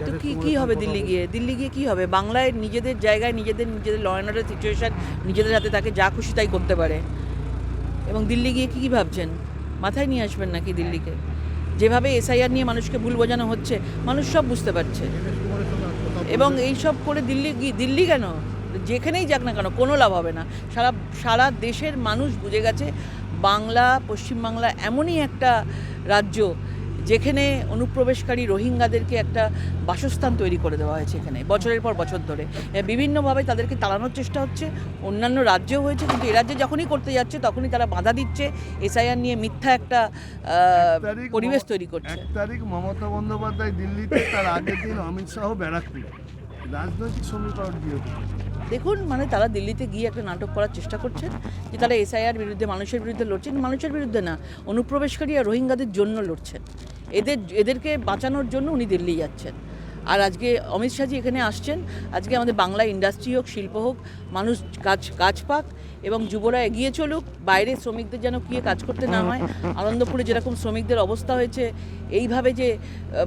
তো কি হবে দিল্লি গিয়ে কি হবে? বাংলায় নিজেদের জায়গায় নিজেদের ল অ্যান্ড অর্ডার সিচুয়েশন নিজেদের হাতে তাকে যা খুশি তাই করতে পারে। এবং দিল্লি গিয়ে কি ভাবছেন? মাথায় নিয়ে আসবেন নাকি দিল্লিকে? যেভাবে এসআইআর নিয়ে মানুষকে ভুল বোঝানো হচ্ছে, মানুষ সব বুঝতে পারছে। এবং এই সব করে দিল্লি কেন, যেখানেই যাক না কেন কোনো লাভ হবে না। সারা দেশের মানুষ বুঝে গেছে বাংলা, পশ্চিমবাংলা এমনই একটা রাজ্য যেখানে অনুপ্রবেশকারী রোহিঙ্গাদেরকে একটা বাসস্থান তৈরি করে দেওয়া হয়েছে। এখানে বছরের পর বছর ধরে বিভিন্নভাবে তাদেরকে তাড়ানোর চেষ্টা হচ্ছে। অন্যান্য রাজ্যেও হয়েছে, কিন্তু এ রাজ্যে যখনই করতে যাচ্ছে তখনই তারা বাধা দিচ্ছে, এসআইআর নিয়ে মিথ্যা একটা পরিবেশ তৈরি করছে। 1 তারিখ মমতা বন্দ্যোপাধ্যায় দিল্লিতে, তার আগের দিন অমিত শাহ ব্যারাকপুর। রাজনৈতিক সমীকরণ দিয়ে দেখুন, মানে তারা দিল্লিতে গিয়ে একটা নাটক করার চেষ্টা করছেন যে তারা এসআইআর বিরুদ্ধে, মানুষের বিরুদ্ধে লড়ছেন। মানুষের বিরুদ্ধে না, অনুপ্রবেশকারী আর রোহিঙ্গাদের জন্য লড়ছেন। এদেরকে বাঁচানোর জন্য উনি দিল্লি যাচ্ছেন। আর আজকে অমিত শাহজি এখানে আসছেন। আজকে আমাদের বাংলা ইন্ডাস্ট্রি হোক, শিল্প হোক, মানুষ কাজ পাক এবং যুবরা এগিয়ে চলুক। বাইরে শ্রমিকদের যেন গিয়ে কাজ করতে না হয়। আনন্দপুরে যেরকম শ্রমিকদের অবস্থা হয়েছে, এইভাবে যে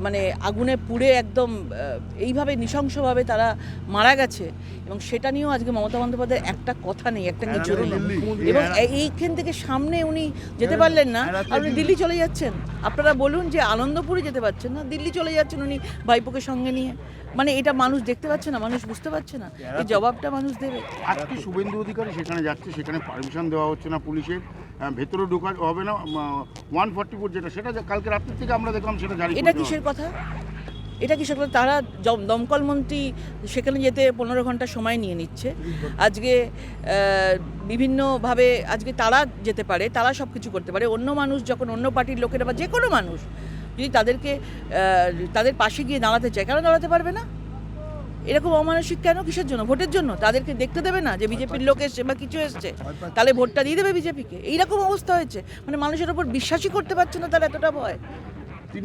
মানে আগুনে পুড়ে একদম এইভাবে নৃশংসভাবে তারা মারা গেছে, এবং সেটা নিয়েও আজকে মমতা বন্দ্যোপাধ্যায়ের একটা কথা নেই, একটা কিছু নেই। এবং এইখান থেকে সামনে উনি যেতে পারলেন না, আর উনি দিল্লি চলে যাচ্ছেন। আপনারা বলুন যে আনন্দপুরে যেতে পারছেন না, দিল্লি চলে যাচ্ছেন উনি ভাইপোকে সঙ্গে নিয়ে। মানে এটা মানুষ দেখতে পাচ্ছে না, মানুষ বুঝতে পারছে না, এই জবাবটা মানুষ দেবে। আজকে শুভেন্দু অধিকারী সেখানে যাচ্ছে, সেখানে পারমিশন দেওয়া হচ্ছে না পুলিশের, ভেতরে ঢোকা হবে না। 144 যেটা, সেটা কালকে রাত্রি থেকে আমরা দেখলাম সেটা জারি। এটা কিসের কথা? তারা দমকল মন্ত্রী সেখানে যেতে 15 ঘন্টা সময় নিয়ে নিচ্ছে। আজকে বিভিন্নভাবে আজকে তারা যেতে পারে, তারা সব কিছু করতে পারে। অন্য মানুষ যখন, অন্য পার্টির লোকেরা বা যে কোনো মানুষ যদি তাদের পাশে গিয়ে দাঁড়াতে চায়, কেন দাঁড়াতে পারবে না? এরকম অমানসিক কেন? কিসের জন্য? ভোটের জন্য? তাদেরকে দেখতে দেবে না যে বিজেপির লোক এসছে বা কিছু এসছে, তাহলে ভোটটা দিয়ে দেবে বিজেপিকে? এইরকম অবস্থা হয়েছে, মানে মানুষের ওপর বিশ্বাসই করতে পারছে না, তার এতটা ভয়।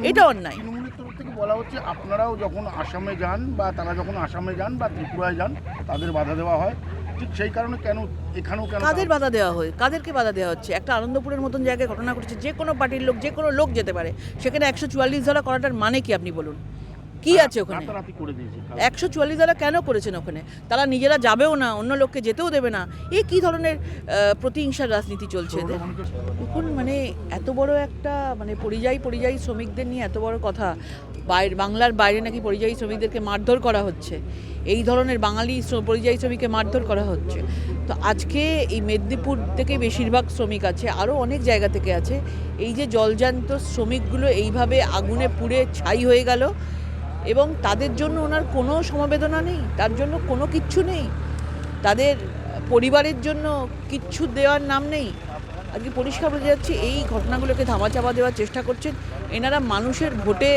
এটা অন্যায়। তৃণমূলের তরফ থেকে বলা হচ্ছে আপনারাও যখন আসামে যান বা তারা যখন আসামে যান বা ত্রিপুরায় যান, তাদের বাধা দেওয়া হয়। ঠিক সেই কারণে কেন এখানেও কেন কাদের বাধা দেওয়া হয়? কাদেরকে বাধা দেওয়া হচ্ছে? একটা আনন্দপুরের মতন জায়গায় ঘটনা ঘটেছে, যে কোনো পার্টির লোক, যে কোনো লোক যেতে পারে। সেখানে 144 ধারা করাটার মানে কি আপনি বলুন? কি আছে ওখানে? 144 ধারা কেন করেছেন ওখানে? তারা নিজেরা যাবেও না, অন্য লোককে যেতেও দেবে না। কি ধরনের প্রতিহিংসার রাজনীতি চলছে এদের? দেখুন, মানে এত বড় একটা, মানে পরিযায়ী শ্রমিকদের নিয়ে এত বড় কথা। বাংলার বাইরে নাকি পরিযায়ী শ্রমিকদেরকে মারধর করা হচ্ছে, এই ধরনের বাঙালি পরিযায়ী শ্রমিককে মারধর করা হচ্ছে। তো আজকে এই মেদিনীপুর থেকে বেশিরভাগ শ্রমিক আছে, আরও অনেক জায়গা থেকে আছে। এই যে জলজান্ত শ্রমিকগুলো এইভাবে আগুনে পুড়ে ছাই হয়ে গেল, এবং তাদের জন্য ওনার কোনো সমবেদনা নেই, তার জন্য কোনো কিচ্ছু নেই, তাদের পরিবারের জন্য কিচ্ছু দেওয়ার নাম নেই। আজকে পরিষ্কার বোঝা যাচ্ছে এই ঘটনাগুলোকে ধামাচাপা দেওয়ার চেষ্টা করছেন। এনারা মানুষের ভোটে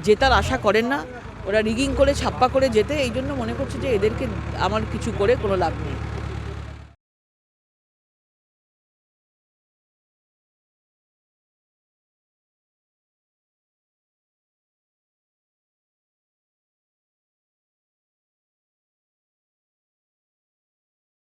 জেতার আশা করেন না, ওরা রিগিং করে ছাপ্পা করে যেতে, এই জন্য মনে করছে যে এদেরকে আমার কিছু করে কোনো লাভ নেই।